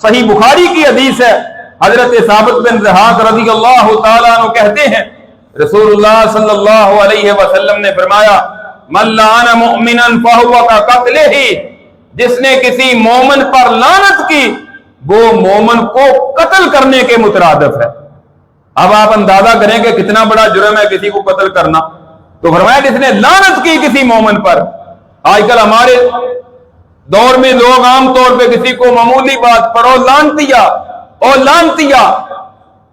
صحیح بخاری کی حدیث ہے، حضرت ثابت بن ضحاک رضی اللہ تعالیٰ عنہ کہتے ہیں رسول اللہ صلی اللہ علیہ وسلم نے فرمایا من لعن مؤمنا فهو كقتله، جس نے کسی مومن پر لعنت کی وہ مومن کو قتل کرنے کے مترادف ہے۔ اب آپ اندازہ کریں کہ کتنا بڑا جرم ہے کسی کو قتل کرنا، تو فرمایا جس نے لعنت کی کسی مومن پر۔ آج کل ہمارے دور میں لوگ عام طور پہ کسی کو معمولی بات پر او لعنتیا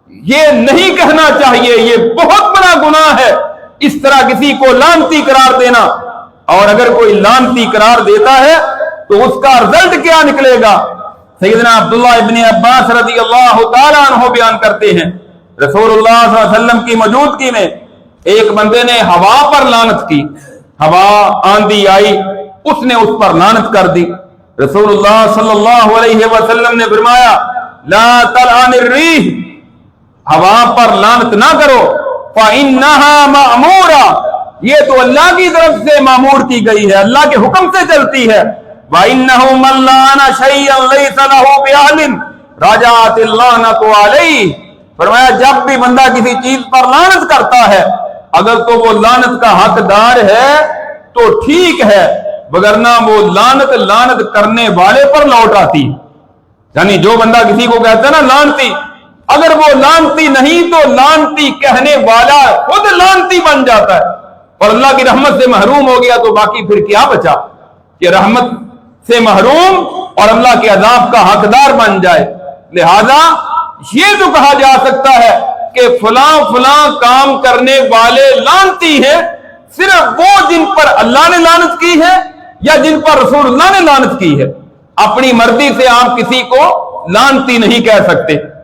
یہ نہیں کہنا چاہیے، یہ بہت بڑا گناہ ہے اس طرح کسی کو لعنتی قرار دینا۔ اور اگر کوئی لعنتی قرار دیتا ہے تو اس کا رزلٹ کیا نکلے گا؟ سیدنا عبداللہ ابن عباس رضی اللہ تعالیٰ عنہ بیان کرتے ہیں رسول اللہ صلی اللہ علیہ وسلم کی موجودگی میں ایک بندے نے ہوا پر لعنت کی، ہوا آندھی آئی، اس نے اس پر لعنت کر دی۔ رسول اللہ صلی اللہ علیہ وسلم نے فرمایا لا تلعن الریح، ہوا پر لعنت نہ کرو، فإنها مأمورہ، یہ تو اللہ کی طرف سے مامور کی گئی ہے، اللہ کے حکم سے چلتی ہے۔ وإنه من لعن شيئا ليس له بأهل رجعت اللعنة عليه، فرمایا جب بھی بندہ کسی چیز پر لعنت کرتا ہے اگر تو وہ لعنت کا حقدار ہے تو ٹھیک ہے، وگرنہ وہ لعنت کرنے والے پر لوٹ آتی۔ یعنی جو بندہ کسی کو کہتا ہے نا لعنتی، اگر وہ لعنتی نہیں تو لعنتی کہنے والا خود لعنتی بن جاتا ہے اور اللہ کی رحمت سے محروم ہو گیا تو باقی پھر کیا بچا کہ رحمت سے محروم اور اللہ کے عذاب کا حقدار بن جائے۔ لہذا یہ تو کہا جا سکتا ہے کہ فلاں فلاں کام کرنے والے لعنتی ہیں صرف وہ جن پر اللہ نے لعنت کی ہے یا جن پر رسول اللہ نے لعنت کی ہے۔ اپنی مرضی سے آپ کسی کو لعنتی نہیں کہہ سکتے۔